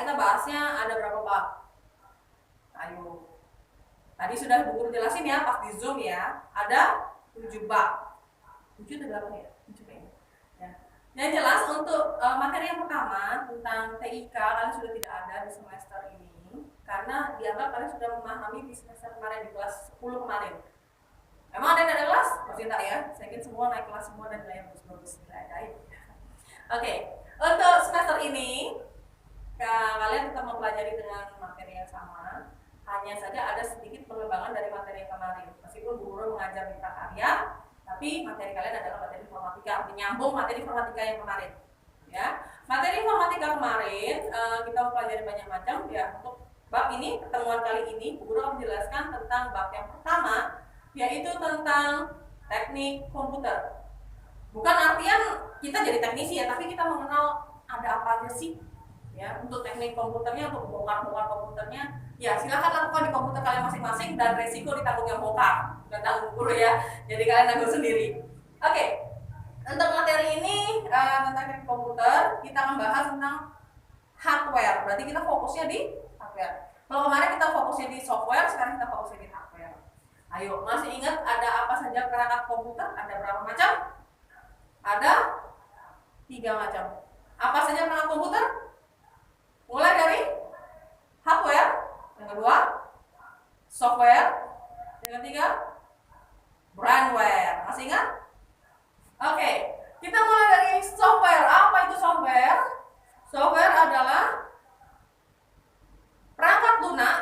kita bahasnya ada berapa bab? Ayo. Tadi sudah Bu Guru jelasin ya pas di Zoom ya. Ada 7 bab. 7 atau 8 ya? 7 kayaknya. Ya. Yang jelas untuk materi yang pertama tentang TIK kalian sudah tidak ada di semester ini karena dianggap kalian sudah memahami di semester kemarin di kelas 10 kemarin. Emang ada yang ada kelas? Pasti enggak ya. Saya yakin semua naik kelas semua dan nilai bagus-bagus. Oke. Untuk semester ini kalian tetap mempelajari dengan materi yang sama. Hanya saja ada sedikit pengembangan dari materi yang kemarin. Meskipun Bu Guru mengajar di prakarya, tapi materi kalian adalah materi informatika, menyambung materi informatika yang kemarin. Ya, materi informatika kemarin kita mempelajari banyak macam. Ya, untuk bab ini pertemuan kali ini Bu Guru akan menjelaskan tentang bab yang pertama, yaitu tentang teknik komputer. Bukan artian kita jadi teknisi ya, tapi kita mengenal ada apa aja sih. Ya, untuk teknik komputernya, untuk bongkar-bongkar komputernya, ya silakan lakukan di komputer kalian masing-masing dan resiko ditanggung yang bongkar, bukan tanggung guru ya. Jadi kalian tanggung sendiri. Oke, untuk materi ini tentang teknik komputer, kita akan bahas tentang hardware. Berarti kita fokusnya di hardware. Kalau kemarin kita fokusnya di software, sekarang kita fokusnya di hardware. Ayo, masih ingat ada apa saja perangkat komputer? Ada berapa macam? Ada 3 macam. Apa saja perangkat komputer? Mulai dari hardware, yang kedua software, yang ketiga brandware. Masih ingat? Oke, kita mulai dari software. Apa itu software? Software adalah perangkat lunak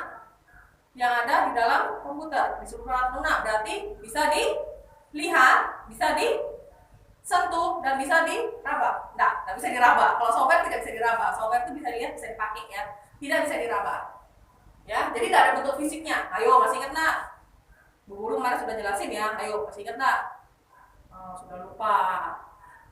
yang ada di dalam komputer. Disebut perangkat lunak berarti bisa dilihat, bisa disentuh, dan bisa diraba. Tidak bisa diraba. Kalau software tidak bisa diraba. Software itu bisa dilihat, bisa dipakai ya. Tidak bisa diraba. Ya, jadi tidak ada bentuk fisiknya. Ayo, masih ingat nak? Bu Guru kemarin sudah jelasin ya. Ayo, masih ingat nak? Oh, sudah lupa.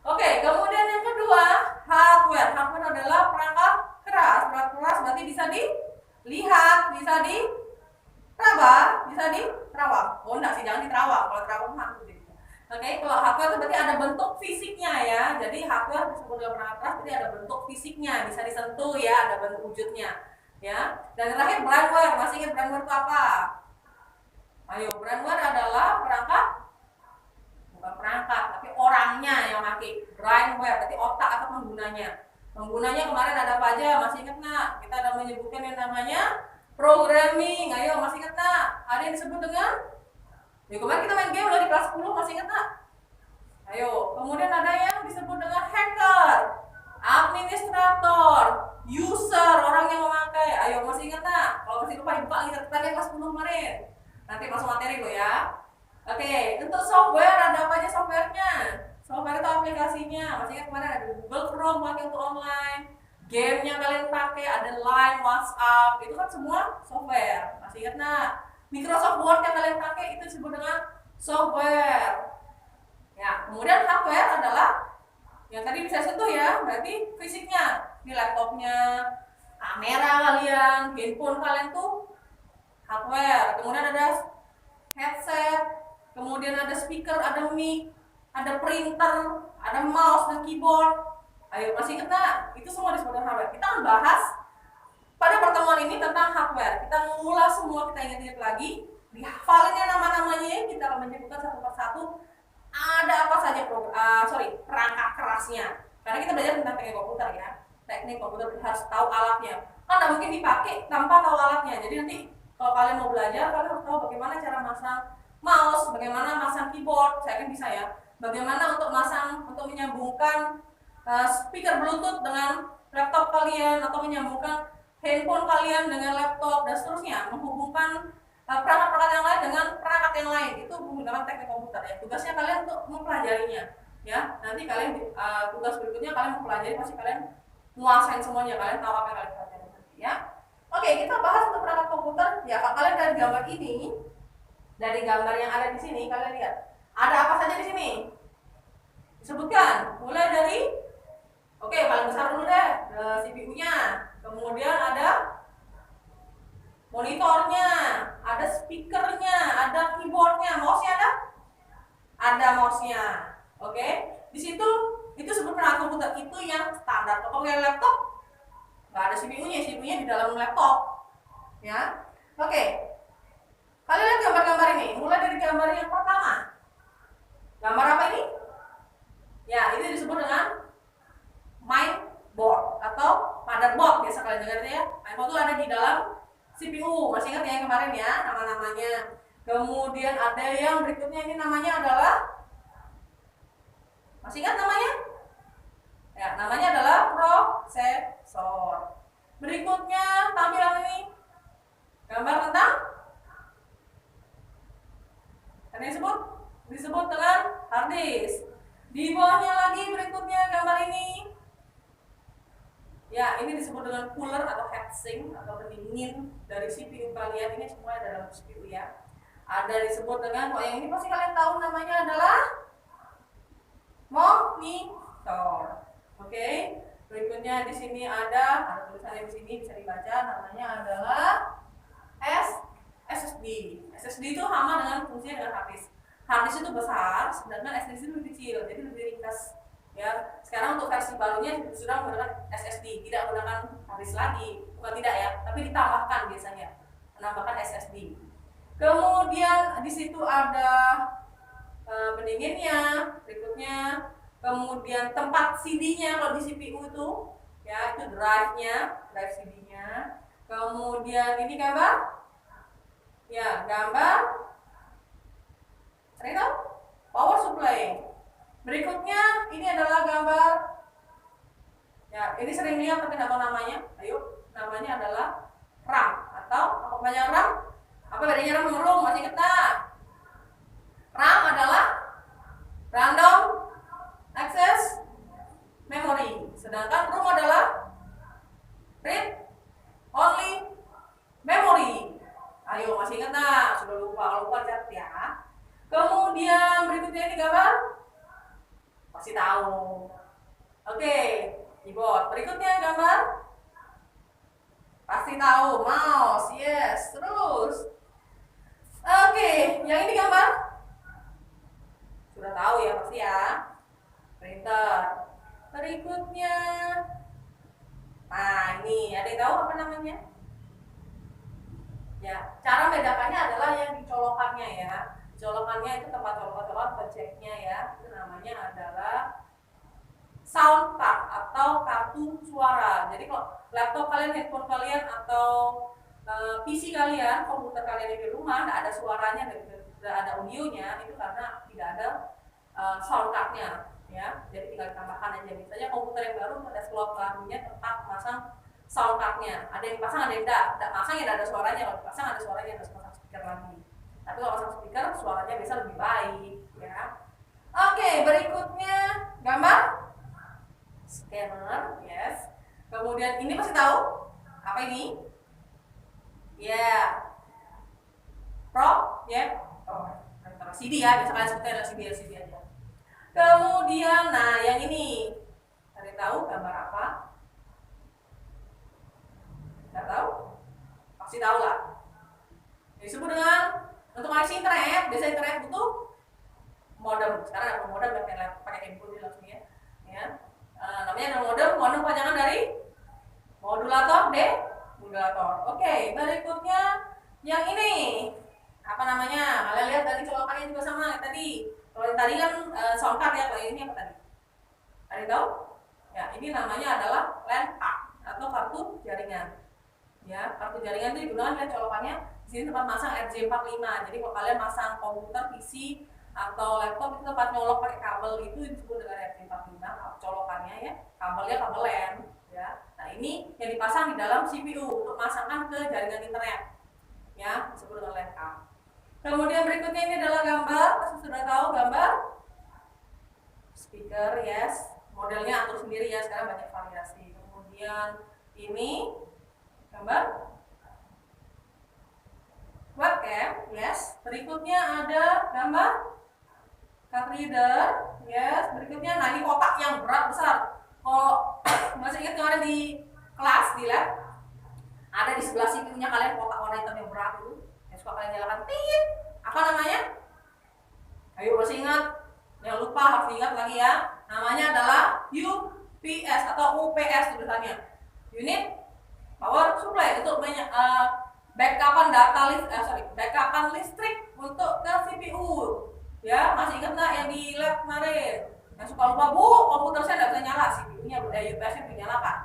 Oke, kemudian yang kedua, hardware. Hardware adalah perangkat keras. Perangkat keras berarti bisa dilihat, bisa diraba, bisa diterawang. Oh, enggak sih, jangan diterawang. Kalau terawang hantu gitu. Oke, kalau hardware itu berarti ada bentuk fisiknya ya. Jadi hardware disebut dengan perangkat keras, berarti ada bentuk fisiknya, bisa disentuh ya, ada bentuk wujudnya. Ya. Dan terakhir brandware. Masih ingat brandware itu apa? Ayo, brandware adalah perangkat, bukan perangkat, tapi orangnya yang pakai. Brandware berarti otak atau penggunanya. Penggunanya kemarin ada apa aja? Masih ingat nggak? Kita ada menyebutkan yang namanya programming. Ayo, masih ingat nggak? Ada yang disebut dengan ya, kemarin kita main game loh di kelas 10, masih ingat nggak? Ayo, kemudian ada yang disebut dengan hacker, administrator, user, orang yang memakai. Ayo, masih ingat nggak? Kalau masih lupa dibuka lagi catatan kelas 10 kemarin. Nanti masuk materi lo ya. Oke, untuk software ada apa aja softwarenya? Software itu aplikasinya. Masih ingat kemarin ada Google Chrome pakai untuk online. Game yang kalian pakai ada Line, WhatsApp, itu kan semua software. Masih ingat nggak? Microsoft Word yang kalian pakai itu disebut dengan software. Ya, kemudian hardware adalah yang tadi bisa sentuh ya, berarti fisiknya. Ini laptopnya, kamera kalian, handphone kalian tuh hardware. Kemudian ada headset, kemudian ada speaker, ada mic, ada printer, ada mouse dan keyboard. Ayo, masih ingat nggak? Itu semua disebut dengan hardware. Kita akan bahas pada pertemuan ini tentang hardware. Kita mengulas semua, kita ingat-ingat lagi, dihafalinnya nama-namanya, kita akan menyebutkan satu persatu ada apa saja perangkat kerasnya. Karena kita belajar tentang teknik komputer ya. Teknik komputer harus tahu alatnya. Kan tidak mungkin dipakai tanpa tahu alatnya. Jadi nanti kalau kalian mau belajar, kalian harus tahu bagaimana cara masang mouse, bagaimana masang keyboard, saya kan bisa ya. Bagaimana untuk menyambungkan speaker Bluetooth dengan laptop kalian, atau menyambungkan handphone kalian dengan laptop dan seterusnya, menghubungkan perangkat-perangkat yang lain dengan perangkat yang lain. Itu menggunakan teknik komputer ya. Tugasnya kalian untuk mempelajarinya ya. Nanti kalian tugas berikutnya kalian mempelajari, pasti kalian menguasain semuanya, kalian tahu apa yang kalian pelajari nanti ya. Oke, kita bahas untuk perangkat komputer ya. Kalian dari gambar ini, dari gambar yang ada di sini, kalian lihat ada apa saja di sini? Disebutkan, mulai dari paling besar dulu deh, CPU-nya. Kemudian ada monitornya, ada speakernya, ada keyboardnya, mouse-nya ada? Ada mouse-nya. Oke. Di situ itu disebut perangkat komputer, itu yang standar. Kalau yang laptop nggak ada CPU-nya, CPU-nya di dalam laptop. Ya, oke. Kalian lihat gambar-gambar ini. Mulai dari gambar yang pertama. Gambar apa ini? Ya, ini disebut dengan mainboard atau motherboard, biasa kalian dengar ya. Mainboard itu ada di dalam CPU. Masih ingat ya yang kemarin ya nama-namanya. Kemudian ada yang berikutnya, ini namanya adalah, masih ingat namanya? Ya, namanya adalah prosesor. Berikutnya tampilan ini gambar tentang ini disebut dengan hard disk. Di bawahnya lagi berikutnya gambar ini. Ya, ini disebut dengan cooler atau heatsink atau pendingin dari CPU kalian. Ini semua ada dalam CPU ya. Ada disebut dengan, yang ini pasti kalian tahu namanya adalah monitor. Oke. Berikutnya di sini ada tulisannya di sini bisa dibaca, namanya adalah SSD. SSD itu sama dengan fungsinya dengan hard disk. Hard disk itu besar, sedangkan SSD itu lebih kecil, jadi lebih ringkas. Ya, sekarang untuk versi barunya sudah menggunakan SSD, tidak menggunakan hard disk lagi, bukan tidak ya, tapi ditambahkan biasanya, menambahkan SSD. Kemudian di situ ada pendinginnya, berikutnya, kemudian tempat CD-nya kalau di CPU itu, ya itu drive-nya, drive CD-nya. Kemudian ini gambar. Ya, gambar power supply. Berikutnya ini adalah gambar. Ya, ini sering lihat tapi tidak tahu namanya. Ayo, namanya adalah RAM atau apa banyak RAM? Apa bedanya RAM sama ROM? Masih ingat tak? RAM adalah random access memory, sedangkan ROM adalah read only memory. Ayo, masih ingat tak? Sudah lupa, kalau lupa catat ya. Kemudian berikutnya ini gambar, pasti tahu. Oke, keyboard. Berikutnya gambar, pasti tahu. Mouse, yes. Terus, oke, yang ini gambar, sudah tahu ya pasti ya. Printer. Berikutnya, nah ini ada yang tahu apa namanya? Ya, cara membedakannya adalah yang dicolokannya ya. Colokannya itu tempat colok-colok projectnya ya. Itu namanya adalah sound card atau kartu suara. Jadi kalau laptop kalian, handphone kalian atau PC kalian, komputer kalian di rumah tidak ada suaranya, tidak ada audionya, itu karena tidak ada sound cardnya ya. Jadi tinggal ditambahkan aja. Misalnya komputer yang baru ada slot barunya tempat pasang sound cardnya. Ada yang dipasang, ada yang tidak pasang ya ada suaranya. Kalau dipasang ada suaranya, harus pasang speaker lagi. Tapi kalau pasang speaker suaranya bisa lebih baik ya. Oke, berikutnya gambar scanner, yes. Kemudian ini pasti tahu apa ini? Ya, CD ya, biasa kalian sebutnya adalah CD aja. Kemudian, nah yang ini, kalian tahu gambar apa? Tidak tahu? Pasti tahu lah. Disebut dengan, untuk koneksi internet, biasa internet butuh modem. Sekarang ada modem pakai handphone langsung ya. Namanya ada modem panjangan dari modulator demodulator. Oke, berikutnya yang ini apa namanya? Kalian lihat tadi colokannya juga sama tadi. Kalau yang tadi kan sound card ya, kalau ini apa tadi? Ada tahu? Ya, ini namanya adalah LAN card atau kartu jaringan. Ya, kartu jaringan itu digunakan lihat colokannya. Di sini tempat masang RJ45. Jadi kalau kalian masang komputer, PC atau laptop itu tempat nyolok pakai kabel itu disebut dengan RJ45 colokannya ya. Kabelnya kabel LAN ya. Nah, ini yang dipasang di dalam CPU untuk masangkan ke jaringan internet. Ya, disebut dengan LAN card. Kemudian berikutnya ini adalah gambar, pasti sudah tahu gambar speaker, yes. Modelnya atur sendiri ya, sekarang banyak variasi. Kemudian ini gambar webcam, yes. Berikutnya ada gambar card reader, yes. Berikutnya, nah ini kotak yang berat besar. Kalau masih ingat kemarin di kelas di lab, ada di sebelah CPU-nya kalian kotak warna hitam yang berat itu, yang suka kalian nyalakan tit. Apa namanya? Ayo masih ingat? Jangan lupa, harus diingat lagi ya. Namanya adalah UPS atau UPS tulisannya. Unit backupan backupan listrik untuk ke CPU. Ya, masih ingat nggak yang di lab kemarin? Yang suka lupa, Bu, komputer saya nggak bisa nyala, CPU-nya, UPS-nya dinyalakan.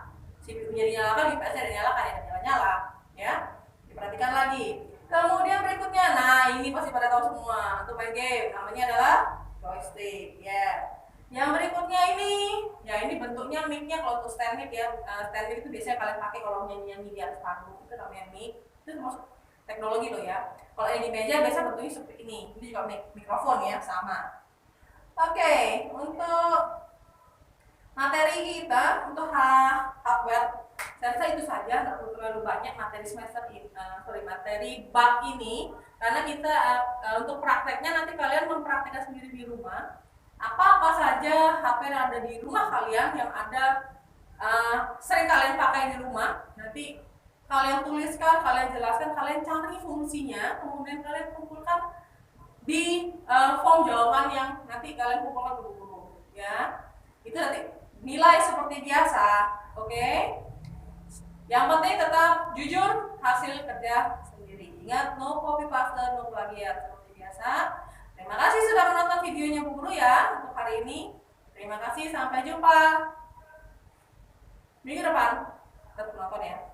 CPU-nya dinyalakan, UPS-nya dinyalakan, ya nyala-nyala. Ya, diperhatikan lagi. Kemudian berikutnya, nah ini pasti pada tahu semua, untuk main game, namanya adalah joystick. Ya. Yang berikutnya ini, ya ini bentuknya mic-nya kalau untuk stand mic ya. Stand mic itu biasanya kalian pakai kalau nyanyi-nyanyi di atas panggung, itu namanya mic. Itu termasuk teknologi loh ya. Kalau yang di meja biasa bentuknya seperti ini juga mikrofon ya, sama. Oke, untuk materi kita untuk hardware saya rasa itu saja, nggak perlu terlalu banyak materi materi bab ini, karena kita untuk prakteknya nanti kalian mempraktekkan sendiri di rumah apa saja HP yang ada di rumah kalian yang ada sering kalian pakai di rumah. Nanti kalian tuliskan, kalian jelaskan, kalian cari fungsinya, kemudian kalian kumpulkan di form jawaban yang nanti kalian kumpulkan dulu ya. Itu nanti nilai seperti biasa, oke? Yang penting tetap jujur hasil kerja sendiri. Ingat, no copy paste, no plagiat seperti biasa. Terima kasih sudah menonton videonya Bu Guru ya untuk hari ini. Terima kasih, sampai jumpa minggu depan. Tetap nonton ya.